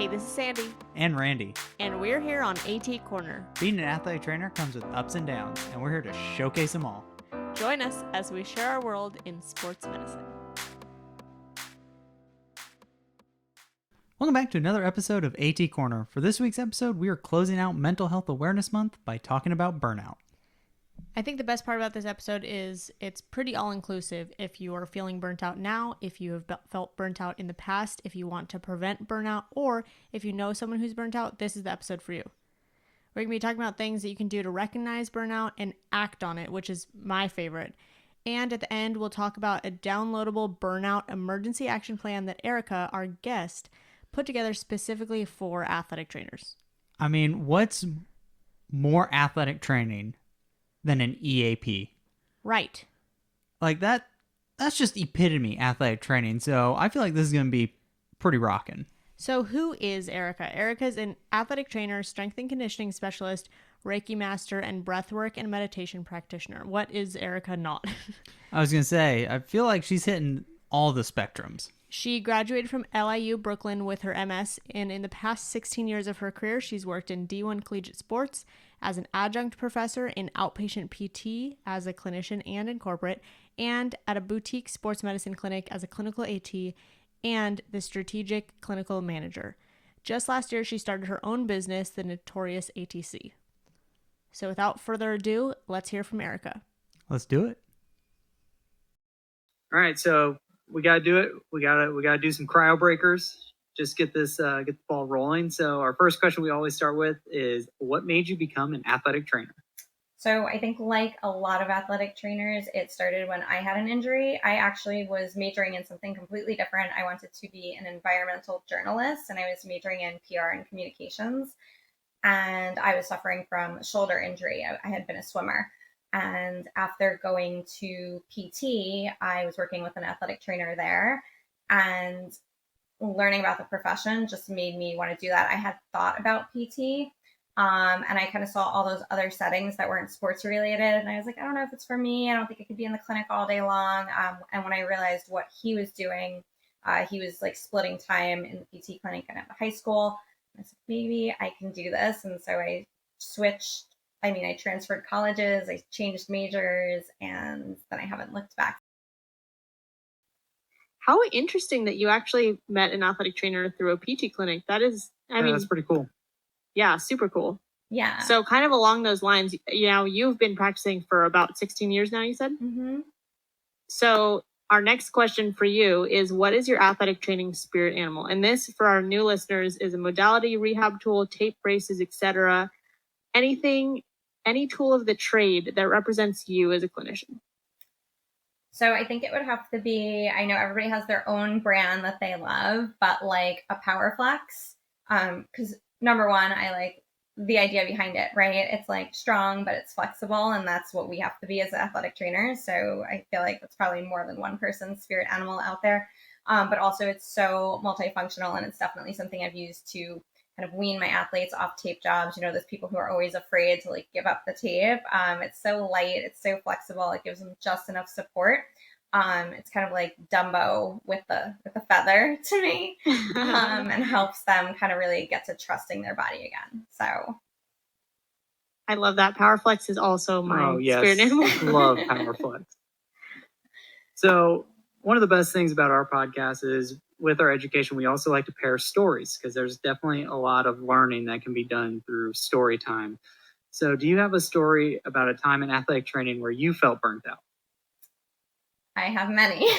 Hey, this is Sandy. And Randy. And we're here on AT Corner. Being an athletic trainer comes with ups and downs, and we're here to showcase them all. Join us as we share our world in sports medicine. Welcome back to another episode of AT Corner. For this week's episode, we are closing out Mental Health Awareness Month by talking about burnout. I think the best part about this episode is it's pretty all-inclusive. If you are feeling burnt out now, if you have felt burnt out in the past, if you want to prevent burnout, or if you know someone who's burnt out, this is the episode for you. We're going to be talking about things that you can do to recognize burnout and act on it, which is my favorite. And at the end, we'll talk about a downloadable burnout emergency action plan that Erica, our guest, put together specifically for athletic trainers. I mean, what's more athletic training than an EAP? Right. Like that's just epitome athletic training. So I feel like this is going to be pretty rocking. So who is Erica? Erica is an athletic trainer, strength and conditioning specialist, Reiki master, and breathwork and meditation practitioner. What is Erica not? I was going to say, I feel like she's hitting all the spectrums. She graduated from LIU Brooklyn with her MS, and in the past 16 years of her career, she's worked in D1 collegiate sports, as an adjunct professor, in outpatient PT, as a clinician and in corporate, and at a boutique sports medicine clinic as a clinical AT, and the strategic clinical manager. Just last year, she started her own business, the Notorious ATC. So without further ado, let's hear from Erica. Let's do it. All right, so we got to do it. We got to do some cryo breakers. Just get the ball rolling. So our first question we always start with is, what made you become an athletic trainer? So I think like a lot of athletic trainers, it started when I had an injury. I actually was majoring in something completely different. I wanted to be an environmental journalist, and I was majoring in PR and communications. And I was suffering from a shoulder injury. I had been a swimmer. And after going to PT, I was working with an athletic trainer there, and learning about the profession just made me want to do that. I had thought about PT, and I kind of saw all those other settings that weren't sports related. And I was like, I don't know if it's for me. I don't think I could be in the clinic all day long. And when I realized what he was doing, he was like splitting time in the PT clinic and at the high school. I was like, maybe I can do this. And so I transferred colleges, I changed majors, and then I haven't looked back. How interesting that you actually met an athletic trainer through a PT clinic. That's pretty cool. Yeah, super cool. Yeah. So kind of along those lines, you've been practicing for about 16 years now, you said? Mm-hmm. So our next question for you is, what is your athletic training spirit animal? And this, for our new listeners, is a modality, rehab tool, tape braces, etc. Any tool of the trade that represents you as a clinician. So I think it would have to be, I know everybody has their own brand that they love, but like a PowerFlex, because number one, I like the idea behind it, right? It's like strong, but it's flexible, and that's what we have to be as athletic trainers. So I feel like that's probably more than one person's spirit animal out there. But also it's so multifunctional, and it's definitely something I've used to kind of wean my athletes off tape jobs. There's people who are always afraid to like give up the tape. It's so light, it's so flexible, it gives them just enough support. It's kind of like Dumbo with the feather to me, and helps them kind of really get to trusting their body again. So I love that. PowerFlex is also my spirit animal. Love PowerFlex. So one of the best things about our podcast is, with our education, we also like to pair stories, because there's definitely a lot of learning that can be done through story time. So do you have a story about a time in athletic training where you felt burnt out? I have many.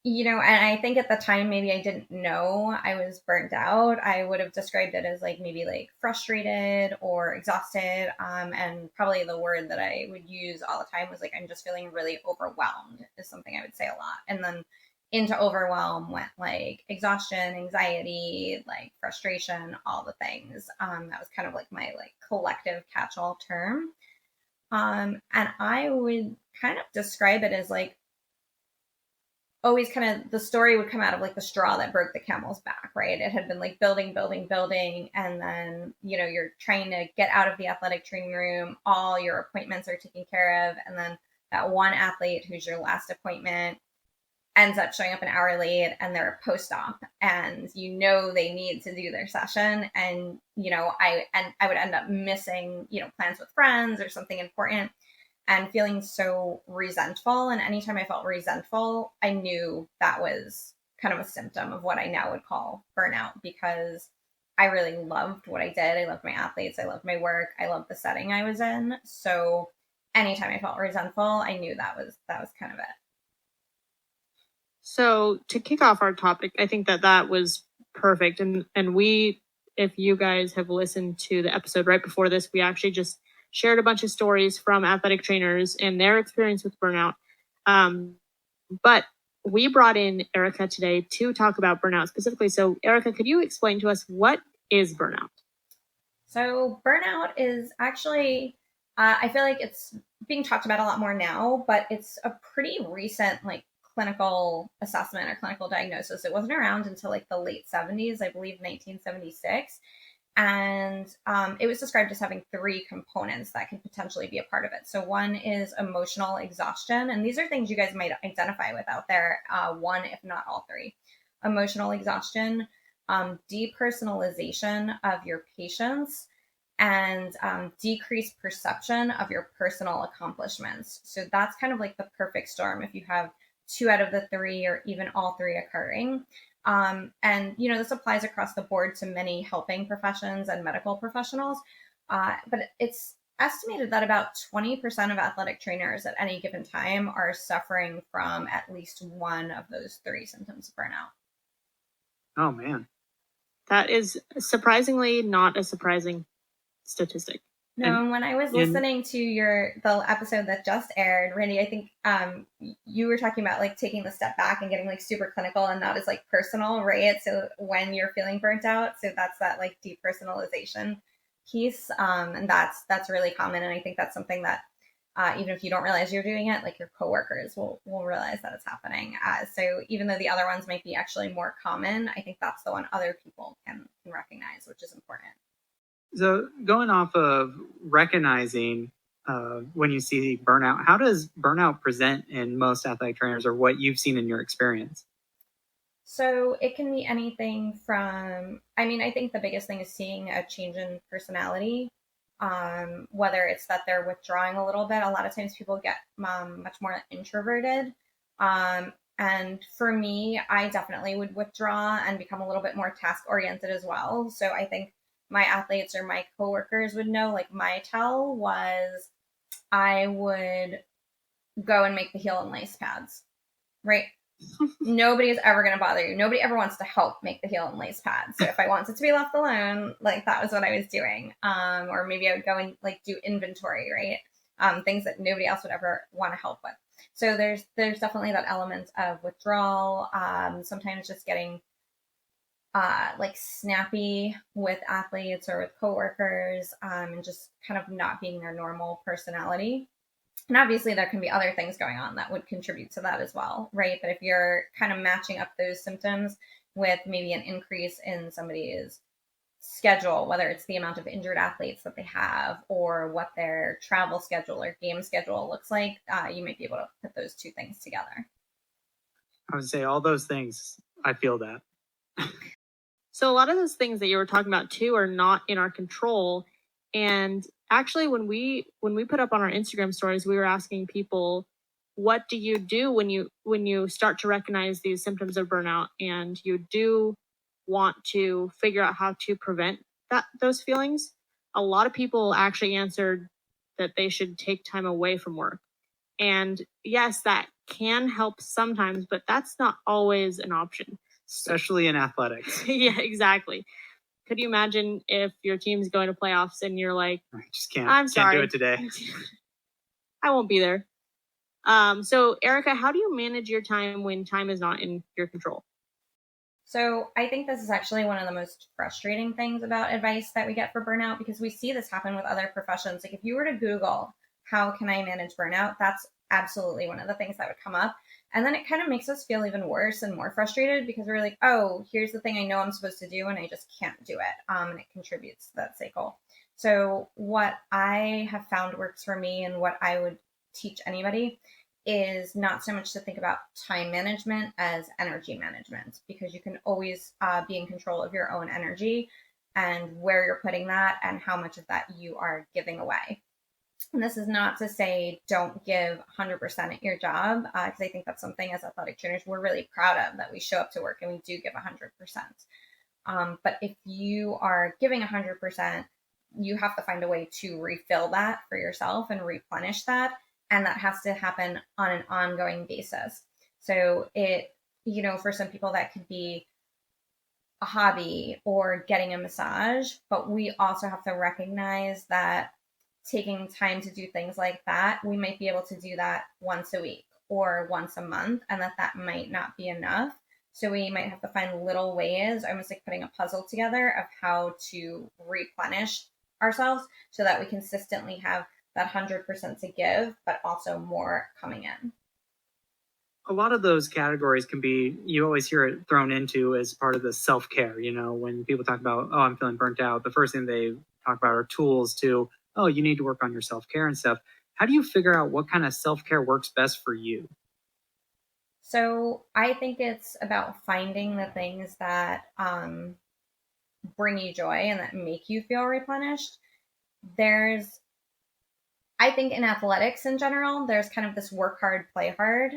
And I think at the time, maybe I didn't know I was burnt out. I would have described it as maybe frustrated or exhausted. And probably the word that I would use all the time was I'm just feeling really overwhelmed, is something I would say a lot. And then into overwhelm went exhaustion, anxiety, frustration, all the things. That was kind of my collective catch-all term. And I would kind of describe it as always kind of the story would come out of the straw that broke the camel's back, right? It had been building. And then, you're trying to get out of the athletic training room. All your appointments are taken care of. And then that one athlete who's your last appointment ends up showing up an hour late and they're post-op and they need to do their session, and I would end up missing plans with friends or something important and feeling so resentful. And anytime I felt resentful, I knew that was kind of a symptom of what I now would call burnout, because I really loved what I did. I loved my athletes, I loved my work, I loved the setting I was in. So anytime I felt resentful, I knew that was kind of it. So to kick off our topic, I think that was perfect. And we, if you guys have listened to the episode right before this, we actually just shared a bunch of stories from athletic trainers and their experience with burnout. But we brought in Erica today to talk about burnout specifically. So Erica, could you explain to us, what is burnout? So burnout is actually, I feel like it's being talked about a lot more now, but it's a pretty recent clinical assessment or clinical diagnosis. It wasn't around until the late 70s, I believe 1976. And it was described as having 3 components that can potentially be a part of it. So one is emotional exhaustion. And these are things you guys might identify with out there. One, if not all 3. Emotional exhaustion, depersonalization of your patients, and decreased perception of your personal accomplishments. So that's kind of the perfect storm if you have 2 out of the 3 or even all 3 occurring. And this applies across the board to many helping professions and medical professionals. But it's estimated that about 20% of athletic trainers at any given time are suffering from at least one of those 3 symptoms of burnout. Oh man. That is surprisingly not a surprising statistic. No, and when I was listening to the episode that just aired, Randy, I think you were talking about taking the step back and getting super clinical and not as personal, right? So when you're feeling burnt out, so that's that depersonalization piece, and that's really common. And I think that's something that even if you don't realize you're doing it, your coworkers will realize that it's happening. So even though the other ones might be actually more common, I think that's the one other people can recognize, which is important. So going off of recognizing when you see burnout, how does burnout present in most athletic trainers, or what you've seen in your experience? So it can be anything from, I think the biggest thing is seeing a change in personality, whether it's that they're withdrawing a little bit. A lot of times people get much more introverted. And for me, I definitely would withdraw and become a little bit more task oriented as well. So I think my athletes or my coworkers would know, my tell was I would go and make the heel and lace pads, right? Nobody is ever going to bother you. Nobody ever wants to help make the heel and lace pads. So if I wanted to be left alone, that was what I was doing. Or maybe I would go and do inventory, right? Things that nobody else would ever want to help with. So there's definitely that element of withdrawal. Sometimes just getting snappy with athletes or with coworkers, and just kind of not being their normal personality. And obviously there can be other things going on that would contribute to that as well, right? But if you're kind of matching up those symptoms with maybe an increase in somebody's schedule, whether it's the amount of injured athletes that they have or what their travel schedule or game schedule looks like, you might be able to put those 2 things together. I would say all those things, I feel that. So a lot of those things that you were talking about too are not in our control. And actually, when we put up on our Instagram stories, we were asking people, what do you do when you start to recognize these symptoms of burnout and you do want to figure out how to prevent those feelings? A lot of people actually answered that they should take time away from work. And yes, that can help sometimes, but that's not always an option. Especially in athletics. Yeah, exactly. Could you imagine if your team's going to playoffs and you're like, I just can't. I'm sorry. Can't do it today. I won't be there. So Erica, how do you manage your time when time is not in your control? So I think this is actually one of the most frustrating things about advice that we get for burnout, because we see this happen with other professions. If you were to Google, how can I manage burnout? That's absolutely one of the things that would come up. And then it kind of makes us feel even worse and more frustrated, because we're like, oh, here's the thing I know I'm supposed to do and I just can't do it. And it contributes to that cycle. So what I have found works for me and what I would teach anybody is not so much to think about time management as energy management, because you can always be in control of your own energy and where you're putting that and how much of that you are giving away. And this is not to say don't give 100% at your job, because I think that's something as athletic trainers we're really proud of, that we show up to work and we do give 100%. But if you are giving 100%, you have to find a way to refill that for yourself and replenish that. And that has to happen on an ongoing basis. So for some people that could be a hobby or getting a massage, but we also have to recognize that taking time to do things like that, we might be able to do that once a week or once a month, and that might not be enough. So we might have to find little ways, almost like putting a puzzle together, of how to replenish ourselves so that we consistently have that 100% to give, but also more coming in. A lot of those categories can be, you always hear it thrown into as part of the self-care. When people talk about, oh, I'm feeling burnt out, the first thing they talk about are tools to, oh, you need to work on your self-care and stuff. How do you figure out what kind of self-care works best for you? So I think it's about finding the things that bring you joy and that make you feel replenished. I think in athletics in general, there's kind of this work hard, play hard.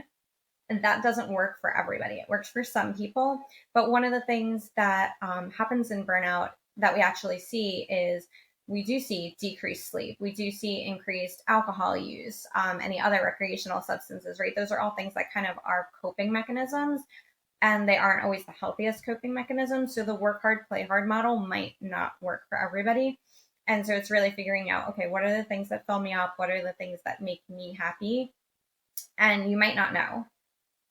And that doesn't work for everybody. It works for some people. But one of the things that happens in burnout that we actually see is we do see decreased sleep. We do see increased alcohol use, any other recreational substances, right? Those are all things that kind of are coping mechanisms, and they aren't always the healthiest coping mechanisms. So the work hard, play hard model might not work for everybody. And so it's really figuring out, okay, what are the things that fill me up? What are the things that make me happy? And you might not know.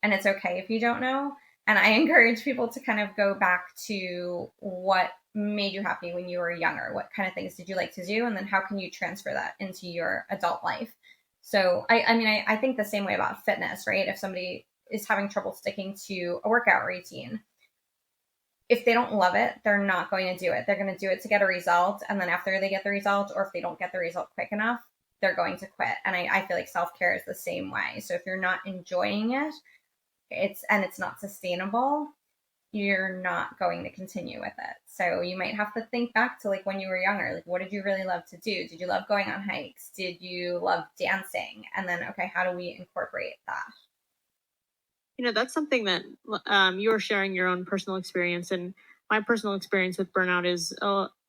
And it's okay if you don't know. And I encourage people to kind of go back to what made you happy when you were younger. What kind of things did you like to do? And then how can you transfer that into your adult life? So, I think the same way about fitness, right? If somebody is having trouble sticking to a workout routine, if they don't love it, they're not going to do it. They're going to do it to get a result. And then after they get the result, or if they don't get the result quick enough, they're going to quit. And I feel like self-care is the same way. So if you're not enjoying it, it's not sustainable, you're not going to continue with it. So you might have to think back to like when you were younger, like what did you really love to do? Did you love going on hikes? Did you love dancing? And then, okay, how do we incorporate that? That's something that you were sharing your own personal experience, and my personal experience with burnout is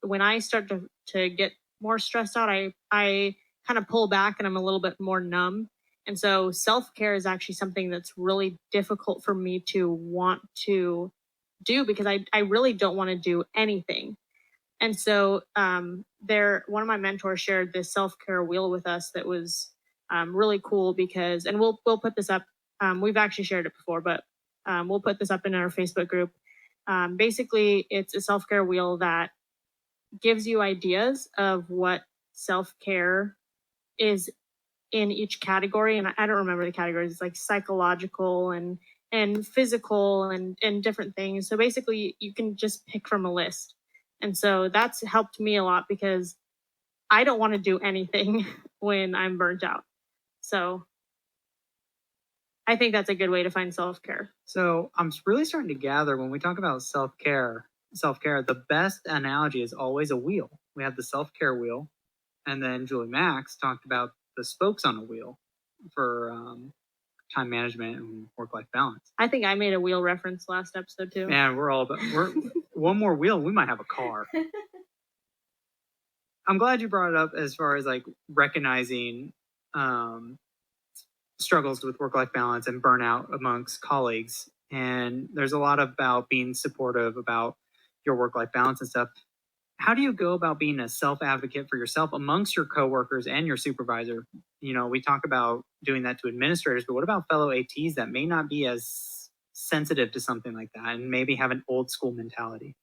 when I start to get more stressed out, I kind of pull back and I'm a little bit more numb. And so self-care is actually something that's really difficult for me to want to do, because I really don't want to do anything. And so one of my mentors shared this self-care wheel with us that was really cool, because, and we'll put this up. We've actually shared it before, but we'll put this up in our Facebook group. Basically, it's a self-care wheel that gives you ideas of what self-care is in each category. And I don't remember the categories. It's like psychological and physical and different things. So basically you can just pick from a list. And so that's helped me a lot, because I don't want to do anything when I'm burnt out. So I think that's a good way to find self-care. So I'm really starting to gather, when we talk about self-care, the best analogy is always a wheel. We have the self-care wheel, and then Julie Max talked about the spokes on a wheel for time management and work-life balance. I think I made a wheel reference last episode too. Man, we're one more wheel, we might have a car. I'm glad you brought it up as far as like recognizing struggles with work-life balance and burnout amongst colleagues. And there's a lot about being supportive about your work-life balance and stuff. How do you go about being a self-advocate for yourself amongst your coworkers and your supervisor? We talk about doing that to administrators, but what about fellow ATs that may not be as sensitive to something like that and maybe have an old school mentality?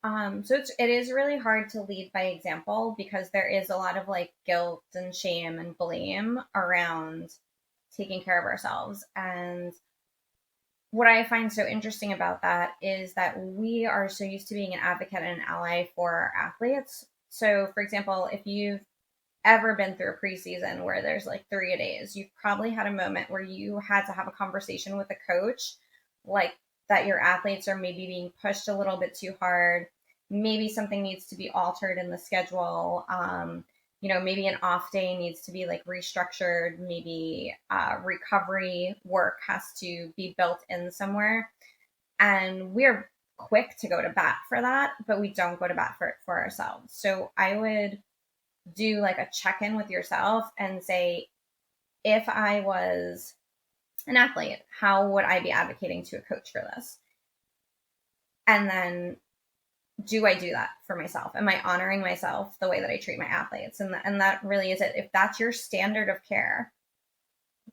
So it is really hard to lead by example, because there is a lot of like guilt and shame and blame around taking care of ourselves. And what I find so interesting about that is that we are so used to being an advocate and an ally for our athletes. So for example, if you've ever been through a preseason where there's like 3-a-days, you've probably had a moment where you had to have a conversation with a coach, like that your athletes are maybe being pushed a little bit too hard. Maybe something needs to be altered in the schedule. Maybe an off day needs to be like restructured. Maybe recovery work has to be built in somewhere. And we're quick to go to bat for that, but we don't go to bat for it for ourselves. So I would do like a check-in with yourself and say, if I was an athlete, how would I be advocating to a coach for this? And then, do I do that for myself? Am I honoring myself the way that I treat my athletes? And that really is it. If that's your standard of care,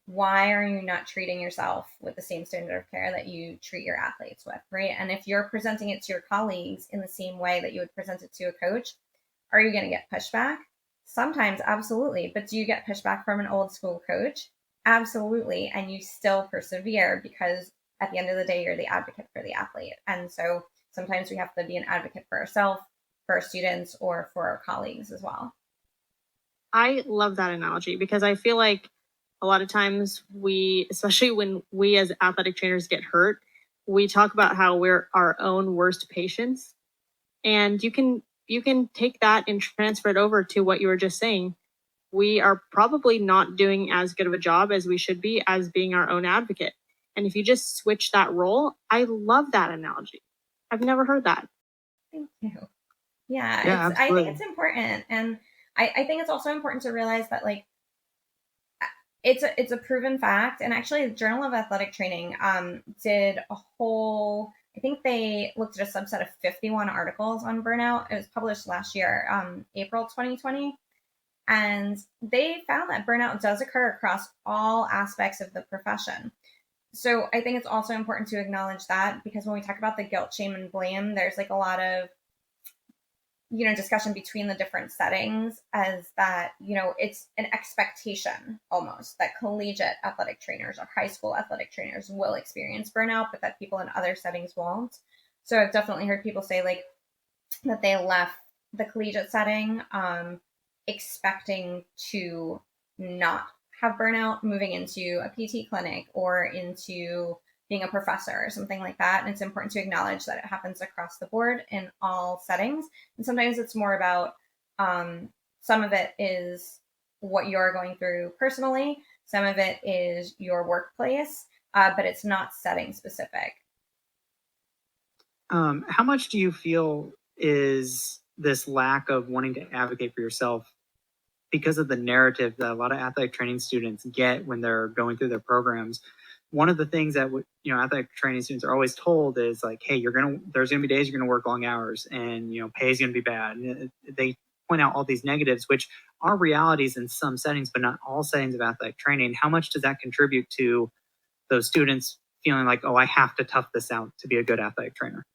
why are you not treating yourself with the same standard of care that you treat your athletes with, right? And if you're presenting it to your colleagues in the same way that you would present it to a coach, are you going to get pushback? Sometimes, absolutely. But do you get pushback from an old school coach? Absolutely. And you still persevere because at the end of the day, you're the advocate for the athlete. And so sometimes we have to be an advocate for ourselves, for our students, or for our colleagues as well. I love that analogy because I feel like a lot of times especially when we as athletic trainers get hurt, we talk about how we're our own worst patients. And you can take that and transfer it over to what you were just saying. We are probably not doing as good of a job as we should be as being our own advocate. And if you just switch that role, I love that analogy. I've never heard that. Thank you. Yeah, I think it's important. And I think it's also important to realize that like it's a proven fact. And actually the Journal of Athletic Training did a whole, I think they looked at a subset of 51 articles on burnout. It was published last year, April 2020. And they found that burnout does occur across all aspects of the profession. So I think it's also important to acknowledge that, because when we talk about the guilt, shame, and blame, there's like a lot of, discussion between the different settings as that, it's an expectation almost that collegiate athletic trainers or high school athletic trainers will experience burnout, but that people in other settings won't. So I've definitely heard people say like that they left the collegiate setting expecting to not have burnout, moving into a PT clinic or into being a professor or something like that. And it's important to acknowledge that it happens across the board in all settings. And sometimes it's more about some of it is what you're going through personally. Some of it is your workplace, but it's not setting specific. How much do you feel is this lack of wanting to advocate for yourself because of the narrative that a lot of athletic training students get when they're going through their programs? One of the things that athletic training students are always told is like, hey, there's gonna be days you're gonna work long hours, and pay is gonna be bad. And they point out all these negatives, which are realities in some settings, but not all settings of athletic training. How much does that contribute to those students feeling like, oh, I have to tough this out to be a good athletic trainer?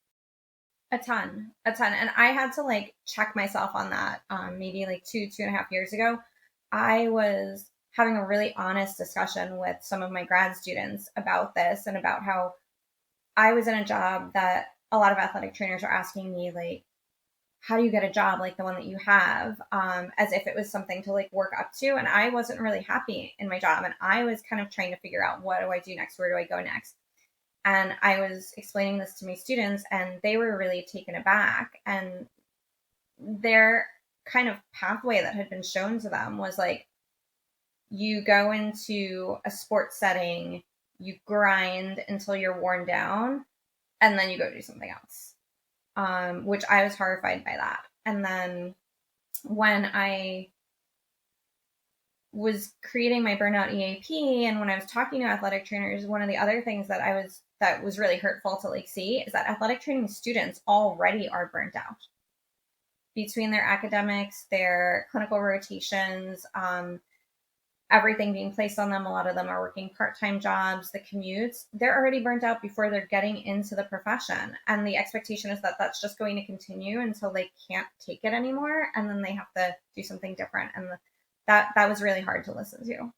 A ton. And I had to like check myself on that maybe like 2.5 years ago. I was having a really honest discussion with some of my grad students about this and about how I was in a job that a lot of athletic trainers are asking me, like, how do you get a job like the one that you have? As if it was something to like work up to. And I wasn't really happy in my job. And I was kind of trying to figure out, what do I do next? Where do I go next? And I was explaining this to my students, and they were really taken aback. And their kind of pathway that had been shown to them was like, you go into a sports setting, you grind until you're worn down, and then you go do something else, which I was horrified by that. And then when I was creating my Burnout EAP, and when I was talking to athletic trainers, one of the other things that was really hurtful to like see is that athletic training students already are burnt out between their academics, their clinical rotations, everything being placed on them. A lot of them are working part-time jobs, the commutes. They're already burnt out before they're getting into the profession. And the expectation is that that's just going to continue until they can't take it anymore. And then they have to do something different. And that was really hard to listen to.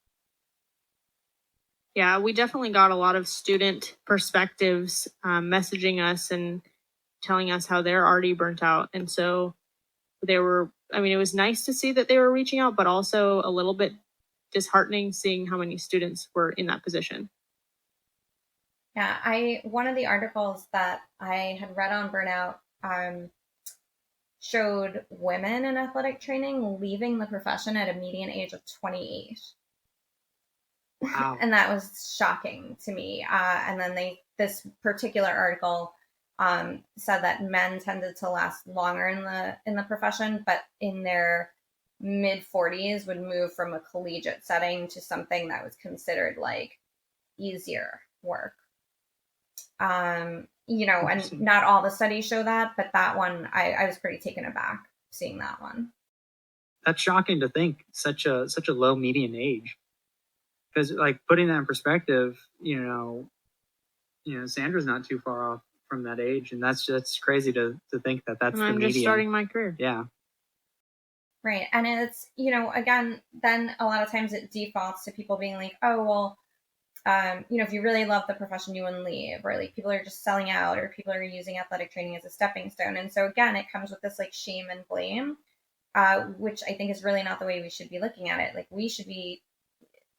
Yeah, we definitely got a lot of student perspectives messaging us and telling us how they're already burnt out. And so they were I mean, it was nice to see that they were reaching out, but also a little bit disheartening seeing how many students were in that position. Yeah, one of the articles that I had read on burnout showed women in athletic training leaving the profession at a median age of 28. Wow. And that was shocking to me. And then this particular article said that men tended to last longer in the profession, but in their mid 40s would move from a collegiate setting to something that was considered like easier work. And not all the studies show that, but that one I was pretty taken aback seeing that one. That's shocking to think, such a low median age. Because like putting that in perspective, Sandra's not too far off from that age, and that's crazy to think that that's and the I'm median. Just starting my career. Yeah. Right. And it's, again, then a lot of times it defaults to people being like, oh, well, if you really love the profession, you wouldn't leave, or like people are just selling out, or people are using athletic training as a stepping stone. And so again, it comes with this like shame and blame, which I think is really not the way we should be looking at it. Like we should be,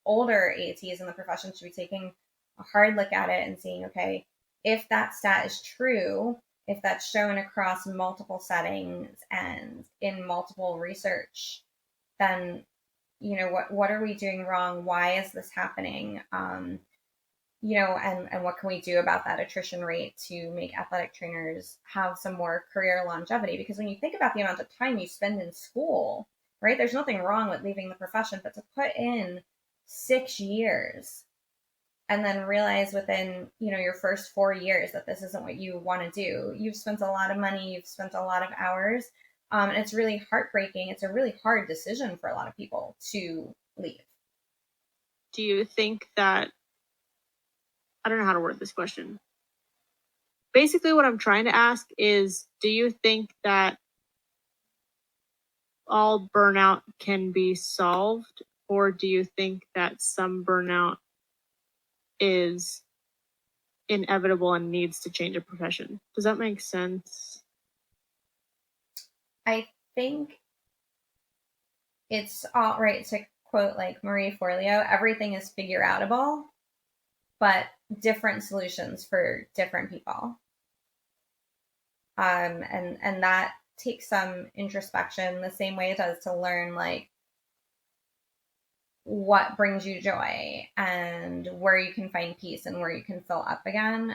older ATs in the profession should be taking a hard look at it and seeing, okay, if that stat is true, if that's shown across multiple settings and in multiple research, then what are we doing wrong? Why is this happening? And what can we do about that attrition rate to make athletic trainers have some more career longevity? Because when you think about the amount of time you spend in school, right, there's nothing wrong with leaving the profession, but to put in 6 years and then realize within your first 4 years that this isn't what you want to do, you've spent a lot of money, you've spent a lot of hours, and it's really heartbreaking. It's a really hard decision for a lot of people to leave. Do you think that, I don't know how to word this question. Basically what I'm trying to ask is, do you think that all burnout can be solved, or do you think that some burnout is inevitable and needs to change a profession? Does that make sense? I think it's all right to quote like Marie Forleo, everything is figure outable, but different solutions for different people. And that takes some introspection the same way it does to learn like what brings you joy and where you can find peace and where you can fill up again.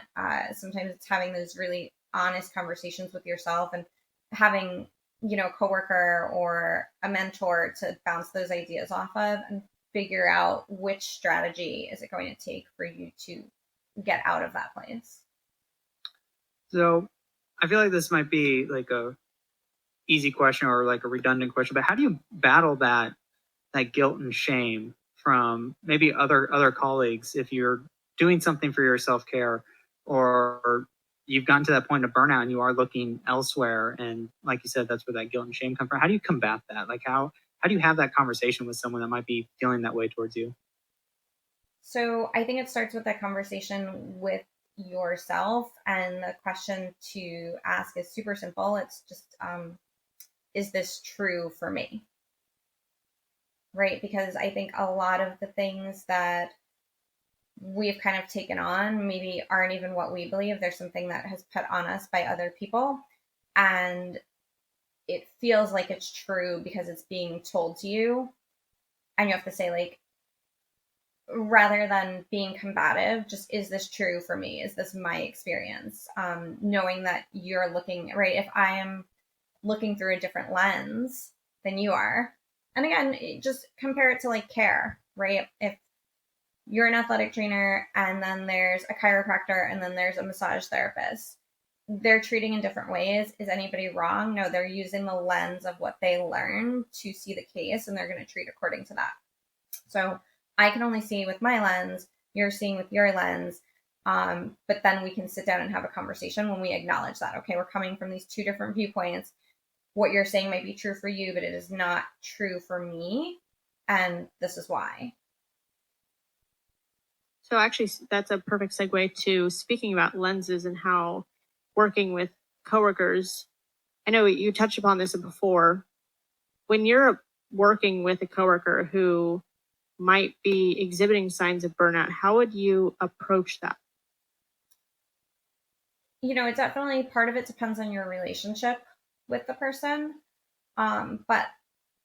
Sometimes it's having those really honest conversations with yourself and having, a coworker or a mentor to bounce those ideas off of and figure out which strategy is it going to take for you to get out of that place. So I feel like this might be like a easy question or like a redundant question, but how do you battle that guilt and shame from maybe other colleagues if you're doing something for your self-care, or you've gotten to that point of burnout and you are looking elsewhere, and like you said, that's where that guilt and shame come from? How do you combat that? Like how do you have that conversation with someone that might be feeling that way towards you? So I think it starts with that conversation with yourself, and the question to ask is super simple. It's just, is this true for me? Right? Because I think a lot of the things that we've kind of taken on maybe aren't even what we believe. There's something that has put on us by other people, and it feels like it's true because it's being told to you, and you have to say, like, rather than being combative, just, is this true for me? Is this my experience? Knowing that you're looking, right, if I am looking through a different lens than you are, and again, just compare it to like care, right? If you're an athletic trainer and then there's a chiropractor and then there's a massage therapist, they're treating in different ways. Is anybody wrong? No, they're using the lens of what they learn to see the case, and they're going to treat according to that. So I can only see with my lens, you're seeing with your lens, but then we can sit down and have a conversation when we acknowledge that, okay, we're coming from these two different viewpoints. What you're saying might be true for you, but it is not true for me, and this is why. So actually, that's a perfect segue to speaking about lenses and how working with coworkers, I know you touched upon this before, when you're working with a coworker who might be exhibiting signs of burnout, how would you approach that? It definitely, part of it depends on your relationship with the person. But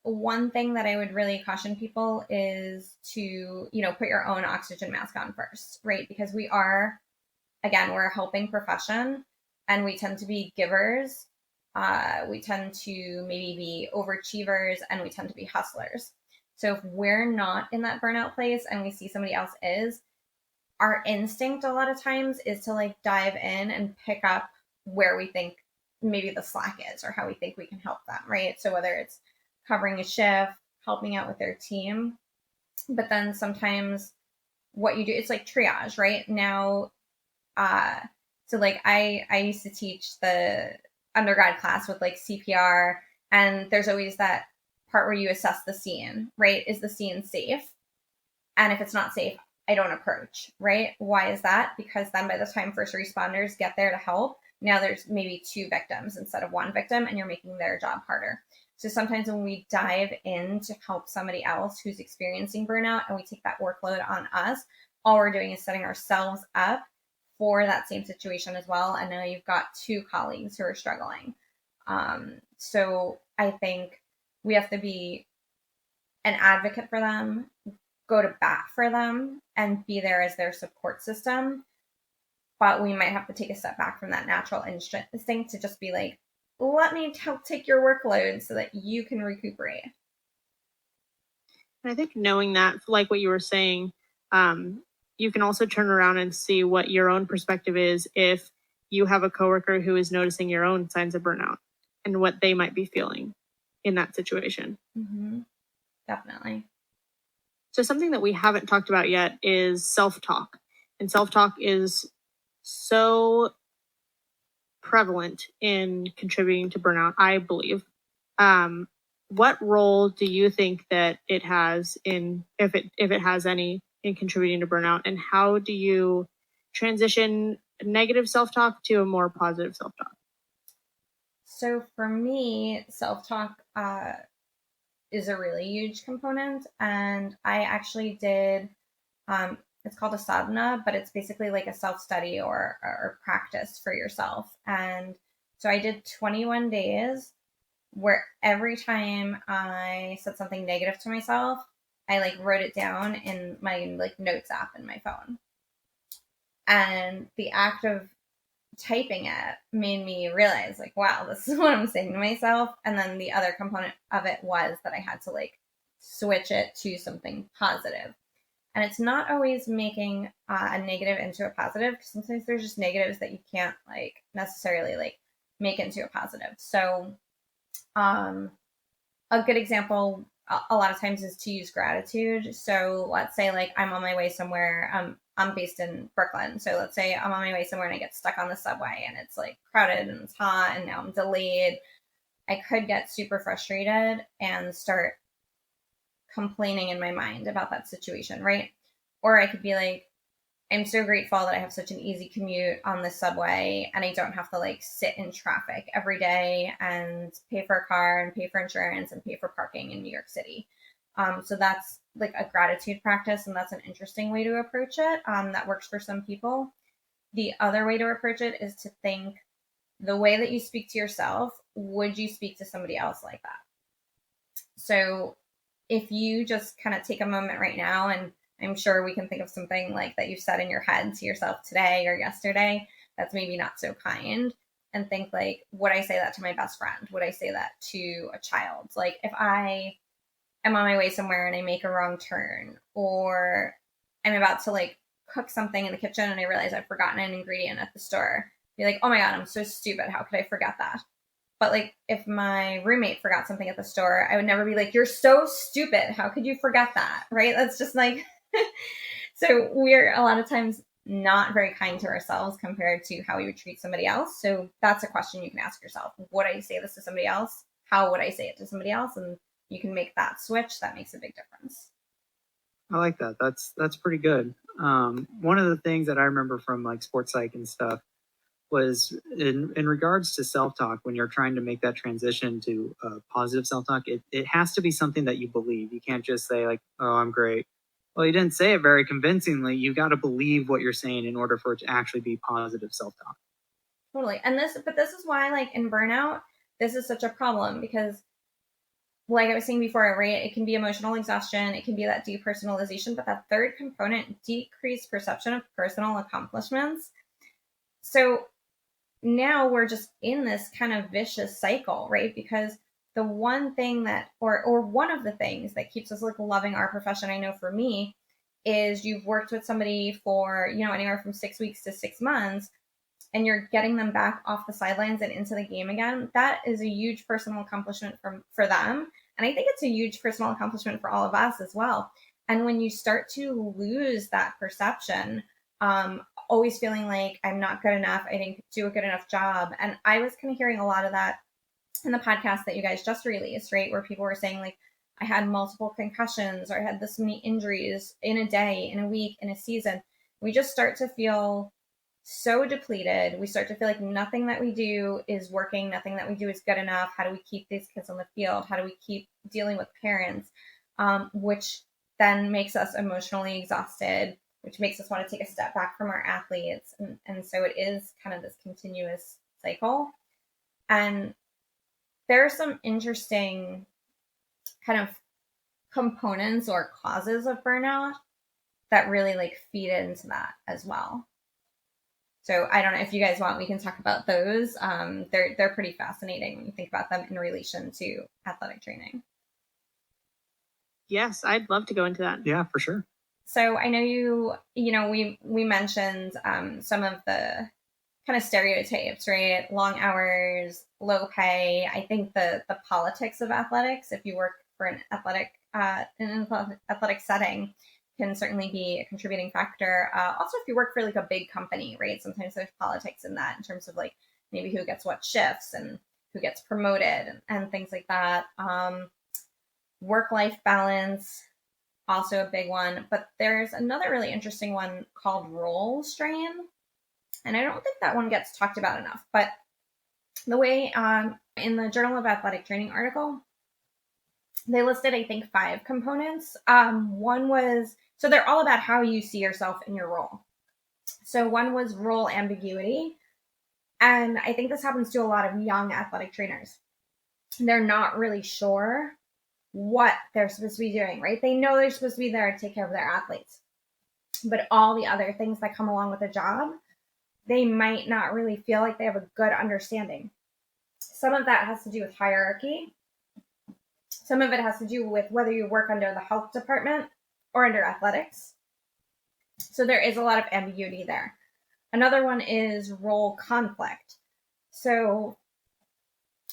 one thing that I would really caution people is to, put your own oxygen mask on first, right? Because we're a helping profession, and we tend to be givers. We tend to maybe be overachievers, and we tend to be hustlers. So if we're not in that burnout place and we see somebody else is, our instinct a lot of times is to like dive in and pick up where we think maybe the slack is, or how we think we can help them, right? So whether it's covering a shift, helping out with their team, but then sometimes what you do, it's like triage, right? Now, so like I used to teach the undergrad class with like CPR, and there's always that part where you assess the scene, right? Is the scene safe? And if it's not safe, I don't approach, right? Why is that? Because then by the time first responders get there to help, now there's maybe 2 victims instead of 1 victim, and you're making their job harder. So sometimes when we dive in to help somebody else who's experiencing burnout and we take that workload on us, all we're doing is setting ourselves up for that same situation as well. And now you've got 2 colleagues who are struggling. So I think we have to be an advocate for them, go to bat for them, and be there as their support system. But we might have to take a step back from that natural instinct to just be like, let me help take your workload so that you can recuperate. And I think knowing that, like what you were saying, you can also turn around and see what your own perspective is if you have a coworker who is noticing your own signs of burnout and what they might be feeling in that situation. Mm-hmm. Definitely. So something that we haven't talked about yet is self-talk. And self-talk is so prevalent in contributing to burnout, I believe. What role do you think that it has in, if it has any, in contributing to burnout, and how do you transition negative self-talk to a more positive self-talk? So for me, self-talk is a really huge component, and I actually did it's called a sadhana, but it's basically like a self-study or practice for yourself. And so I did 21 days where every time I said something negative to myself, I like wrote it down in my like notes app in my phone. And the act of typing it made me realize like, wow, this is what I'm saying to myself. And then the other component of it was that I had to like switch it to something positive. And it's not always making a negative into a positive, because sometimes there's just negatives that you can't like necessarily like make into a positive. So a good example a lot of times is to use gratitude. So let's say like I'm on my way somewhere. I'm based in Brooklyn. So let's say I'm on my way somewhere and I get stuck on the subway and it's like crowded and it's hot and now I'm delayed. I could get super frustrated and start complaining in my mind about that situation, right? Or I could be like, I'm so grateful that I have such an easy commute on the subway and I don't have to like sit in traffic every day and pay for a car and pay for insurance and pay for parking in New York City. So that's like a gratitude practice, and that's an interesting way to approach it. That works for some people. The other way to approach it is to think the way that you speak to yourself, would you speak to somebody else like that? So if you just kind of take a moment right now, and I'm sure we can think of something like that you've said in your head to yourself today or yesterday that's maybe not so kind, and think like, would I say that to my best friend? Would I say that to a child? Like if I am on my way somewhere and I make a wrong turn, or I'm about to like cook something in the kitchen and I realize I've forgotten an ingredient at the store, be like, oh my God, I'm so stupid. How could I forget that? But like if my roommate forgot something at the store, I would never be like, you're so stupid. How could you forget that? Right? That's just like, so we're a lot of times not very kind to ourselves compared to how we would treat somebody else. So that's a question you can ask yourself. Would I say this to somebody else? How would I say it to somebody else? And you can make that switch. That makes a big difference. I like that. That's pretty good. One of the things that I remember from like sports psych and stuff was in regards to self-talk. When you're trying to make that transition to positive self-talk, it has to be something that you believe. You can't just say like, oh, I'm great. Well, you didn't say it very convincingly. You got to believe what you're saying in order for it to actually be positive self-talk. Totally. And this is why, like, in burnout, this is such a problem, because like I was saying before, right, it can be emotional exhaustion, it can be that depersonalization, but that third component, decreased perception of personal accomplishments. So now we're just in this kind of vicious cycle, right? Because the one thing that, or one of the things that keeps us like loving our profession, I know for me, is you've worked with somebody for, you know, anywhere from 6 weeks to 6 months, and you're getting them back off the sidelines and into the game again. That is a huge personal accomplishment for them. And I think it's a huge personal accomplishment for all of us as well. And when you start to lose that perception, always feeling like I'm not good enough, I didn't do a good enough job. And I was kind of hearing a lot of that in the podcast that you guys just released, right? Where people were saying like, I had multiple concussions, or I had this many injuries in a day, in a week, in a season. We just start to feel so depleted. We start to feel like nothing that we do is working, nothing that we do is good enough. How do we keep these kids on the field? How do we keep dealing with parents? Which then makes us emotionally exhausted, which makes us want to take a step back from our athletes. And so it is kind of this continuous cycle. And there are some interesting kind of components or causes of burnout that really like feed into that as well. So I don't know if you guys want, we can talk about those. They're pretty fascinating when you think about them in relation to athletic training. Yes, I'd love to go into that. Yeah, for sure. So I know we mentioned some of the kind of stereotypes, right? Long hours, low pay. I think the politics of athletics, if you work for an athletic setting, can certainly be a contributing factor. Also, if you work for like a big company, right? Sometimes there's politics in that in terms of like maybe who gets what shifts and who gets promoted and things like that. Work-life balance, also a big one. But there's another really interesting one called role strain. And I don't think that one gets talked about enough. But the way in the Journal of Athletic Training article, they listed, I think, 5 components. One was, so they're all about how you see yourself in your role. So one was role ambiguity. And I think this happens to a lot of young athletic trainers. They're not really sure what they're supposed to be doing, right? They know they're supposed to be there to take care of their athletes. But all the other things that come along with the job, they might not really feel like they have a good understanding. Some of that has to do with hierarchy. Some of it has to do with whether you work under the health department or under athletics. So there is a lot of ambiguity there. Another one is role conflict. So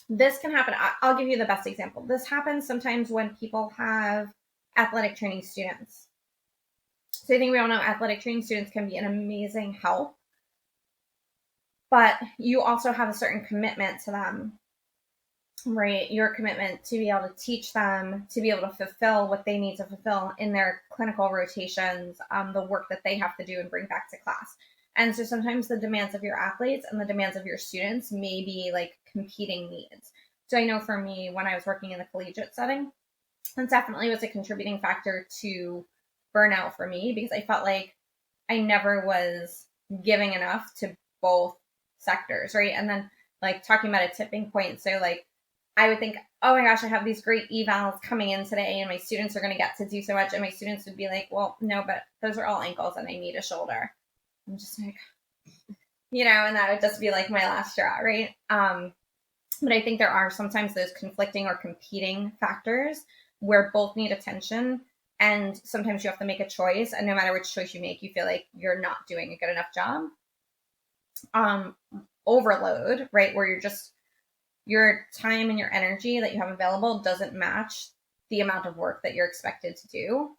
this can happen. I'll give you the best example. This happens sometimes when people have athletic training students. So I think we all know athletic training students can be an amazing help, but you also have a certain commitment to them, right? Your commitment to be able to teach them, to be able to fulfill what they need to fulfill in their clinical rotations, the work that they have to do and bring back to class. And so sometimes the demands of your athletes and the demands of your students may be like competing needs. So I know for me, when I was working in the collegiate setting, it definitely was a contributing factor to burnout for me, because I felt like I never was giving enough to both sectors, right? And then like talking about a tipping point. So like I would think, oh my gosh, I have these great evals coming in today and my students are going to get to do so much. And my students would be like, well, no, but those are all ankles and I need a shoulder. I'm just like, and that would just be like my last straw, right? But I think there are sometimes those conflicting or competing factors where both need attention. And sometimes you have to make a choice. And no matter which choice you make, you feel like you're not doing a good enough job. Overload, right? Where your time and your energy that you have available doesn't match the amount of work that you're expected to do.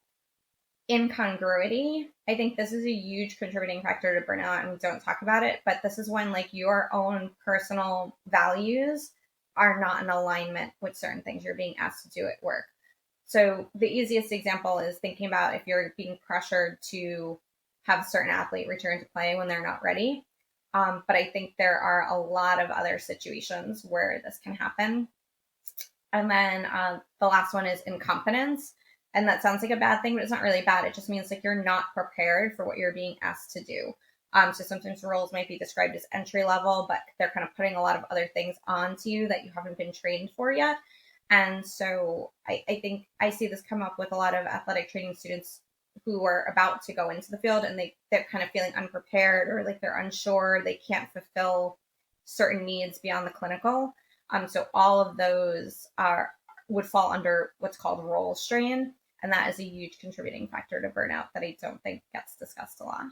Incongruity, I think this is a huge contributing factor to burnout, and we don't talk about it, but this is when like your own personal values are not in alignment with certain things you're being asked to do at work. So the easiest example is thinking about if you're being pressured to have a certain athlete return to play when they're not ready. But I think there are a lot of other situations where this can happen. And then the last one is incompetence. And that sounds like a bad thing, but it's not really bad. It just means like you're not prepared for what you're being asked to do. So sometimes roles might be described as entry level, but they're kind of putting a lot of other things onto you that you haven't been trained for yet. And so I think I see this come up with a lot of athletic training students who are about to go into the field, and they're kind of feeling unprepared, or like they're unsure, they can't fulfill certain needs beyond the clinical. So all of those would fall under what's called role strain, and that is a huge contributing factor to burnout that I don't think gets discussed a lot.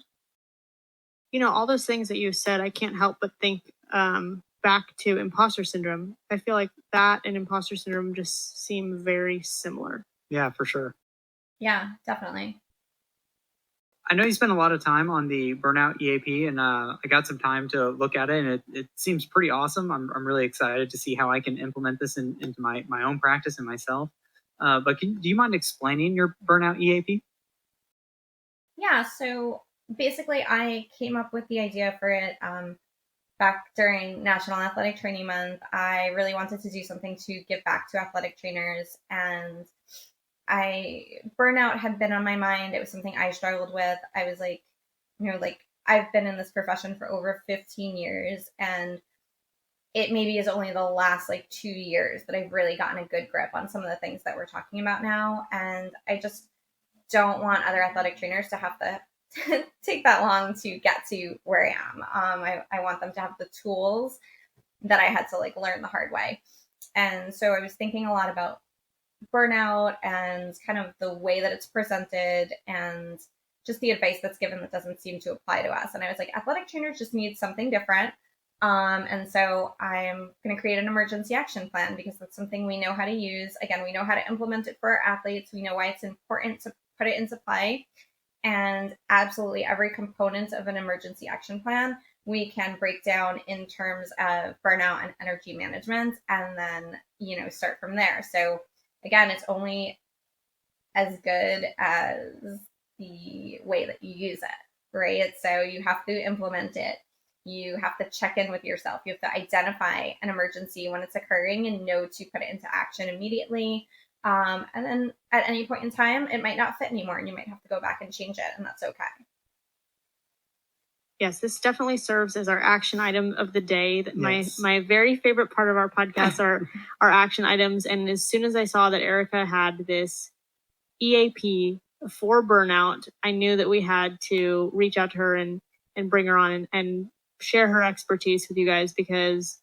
You know, all those things that you said, I can't help but think back to imposter syndrome. I feel like that and imposter syndrome just seem very similar. Yeah, for sure. Yeah, definitely. I know you spent a lot of time on the Burnout EAP, and I got some time to look at it, and it seems pretty awesome. I'm really excited to see how I can implement this into my own practice and myself. But do you mind explaining your Burnout EAP? Yeah, so basically I came up with the idea for it back during National Athletic Training Month. I really wanted to do something to give back to athletic trainers, and burnout had been on my mind. It was something I struggled with. I was like, I've been in this profession for over 15 years, and it maybe is only the last 2 years that I've really gotten a good grip on some of the things that we're talking about now. And I just don't want other athletic trainers to have to take that long to get to where I am. I want them to have the tools that I had to learn the hard way. And so I was thinking a lot about burnout and kind of the way that it's presented and just the advice that's given that doesn't seem to apply to us. And I was like, athletic trainers just need something different. And so I'm going to create an emergency action plan, because that's something we know how to use. Again, we know how to implement it for our athletes. We know why it's important to put it into play. And absolutely every component of an emergency action plan we can break down in terms of burnout and energy management, and then, start from there. So again, it's only as good as the way that you use it, right? So you have to implement it. You have to check in with yourself. You have to identify an emergency when it's occurring and know to put it into action immediately. And then at any point in time, it might not fit anymore, and you might have to go back and change it, and that's okay. Yes, this definitely serves as our action item of the day. Yes. My very favorite part of our podcast are our action items. And as soon as I saw that Erica had this EAP for burnout, I knew that we had to reach out to her and bring her on and share her expertise with you guys, because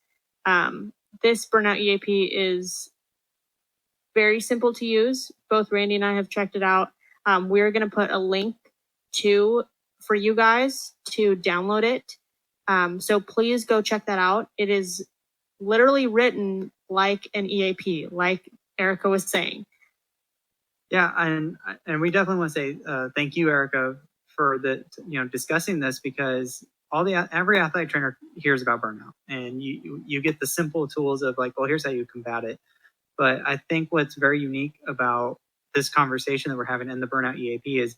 this Burnout EAP is very simple to use. Both Randy and I have checked it out. We're going to put a link for you guys to download it. So please go check that out. It is literally written like an EAP, like Erica was saying. Yeah, and we definitely want to say thank you, Erica, for discussing this, because every athletic trainer hears about burnout, and you get the simple tools of well, here's how you combat it. But I think what's very unique about this conversation that we're having in the Burnout EAP is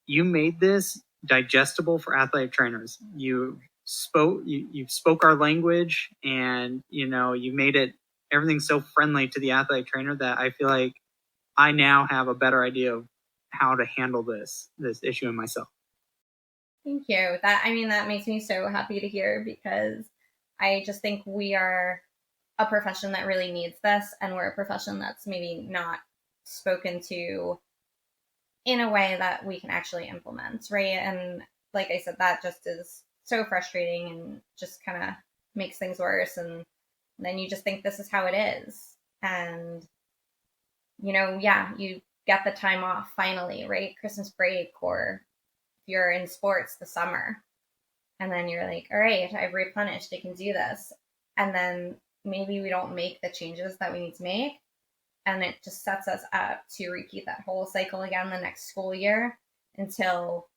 you made this digestible for athletic trainers. You spoke our language, and you made it everything so friendly to the athletic trainer that I feel like I now have a better idea of how to handle this issue in myself. Thank you. That makes me so happy to hear, because I just think we are a profession that really needs this, and we're a profession that's maybe not spoken to in a way that we can actually implement, right? And like I said, that just is so frustrating and just kind of makes things worse. And then you just think this is how it is. And, you get the time off finally, right? Christmas break, or if you're in sports, the summer. And then you're like, all right, I've replenished, I can do this. And then maybe we don't make the changes that we need to make. And it just sets us up to repeat that whole cycle again the next school year until,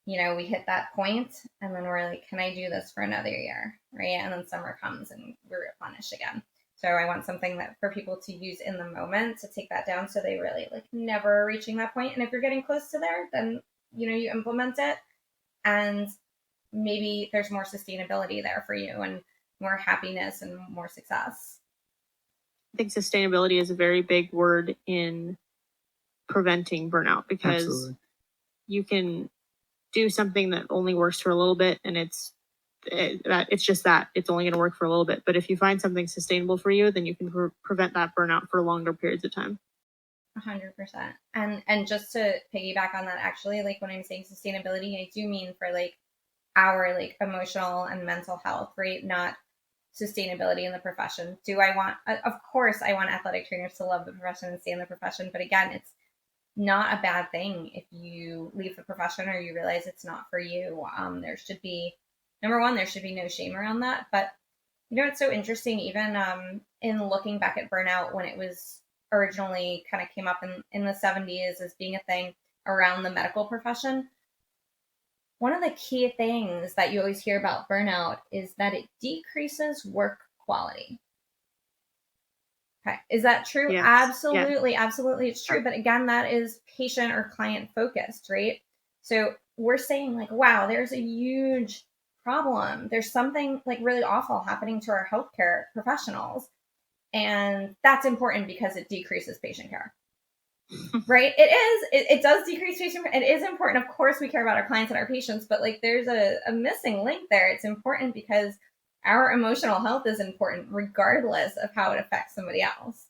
we hit that point. And then we're like, can I do this for another year? Right. And then summer comes and we replenish again. So I want something that for people to use in the moment to take that down, so they really never reaching that point. And if you're getting close to there, then, you implement it. And maybe there's more sustainability there for you and more happiness and more success. I think sustainability is a very big word in preventing burnout, because Absolutely. you can do something that only works for a little bit, and it's just that it's only going to work for a little bit. But if you find something sustainable for you, then you can prevent that burnout for longer periods of time. 100%. And just to piggyback on that, actually, like when I'm saying sustainability, I do mean for like our like emotional and mental health, right? Not sustainability in the profession. Of course I want athletic trainers to love the profession and stay in the profession, but again, it's not a bad thing if you leave the profession or you realize it's not for you. There should be, number one, there should be no shame around that. But you know, it's so interesting, even in looking back at burnout, when it was originally kind of came up in the 70s as being a thing around the medical profession. One of the key things that you always hear about burnout is that it decreases work quality. Okay. Is that true? Yes. Absolutely. Yes. Absolutely. It's true. But again, that is patient or client focused, right? So we're saying like, wow, there's a huge problem. There's something like really awful happening to our healthcare professionals. And that's important because it decreases patient care. Right? It does decrease patient care. It is important. Of course, we care about our clients and our patients, but like there's a missing link there. It's important because our emotional health is important regardless of how it affects somebody else.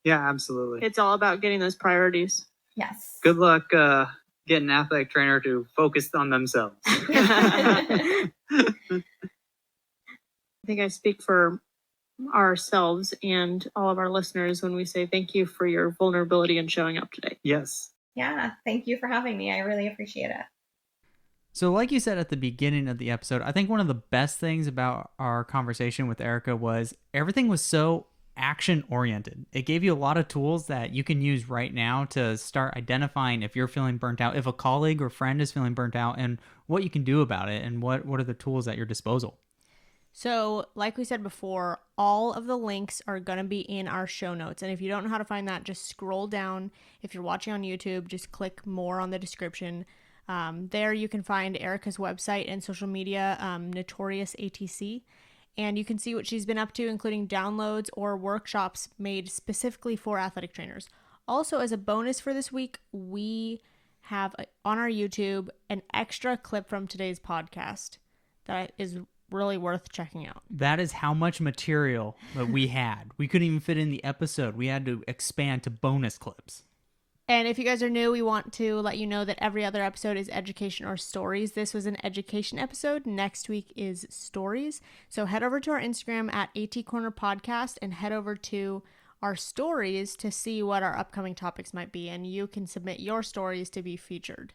Yeah, absolutely. It's all about getting those priorities. Yes. Good luck getting an athletic trainer to focus on themselves. I think I speak for ourselves and all of our listeners when we say thank you for your vulnerability and showing up today. Yes. Yeah, thank you for having me. I really appreciate it. So like you said at the beginning of the episode, I think one of the best things about our conversation with Erica was everything was so action oriented. It gave you a lot of tools that you can use right now to start identifying if you're feeling burnt out, if a colleague or friend is feeling burnt out, and what you can do about it, and what are the tools at your disposal. So, like we said before, all of the links are going to be in our show notes. And if you don't know how to find that, just scroll down. If you're watching on YouTube, just click more on the description. There you can find Erica's website and social media, Notorious ATC. And you can see what she's been up to, including downloads or workshops made specifically for athletic trainers. Also, as a bonus for this week, we have on our YouTube an extra clip from today's podcast that is really worth checking out. That is how much material that we had. We couldn't even fit in the episode. We had to expand to bonus clips. And if you guys are new, we want to let you know that every other episode is education or stories. This was an education episode. Next week is stories. So head over to our Instagram at AT Corner Podcast and head over to our stories to see what our upcoming topics might be. And you can submit your stories to be featured.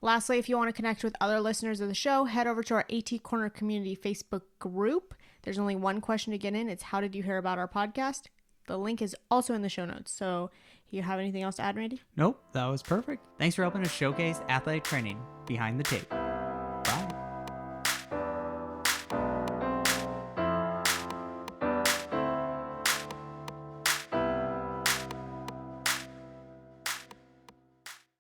Lastly, if you want to connect with other listeners of the show, head over to our AT Corner Community Facebook group. There's only one question to get in. It's how did you hear about our podcast? The link is also in the show notes. So you have anything else to add, Randy? Nope, that was perfect. Thanks for helping us showcase athletic training behind the tape.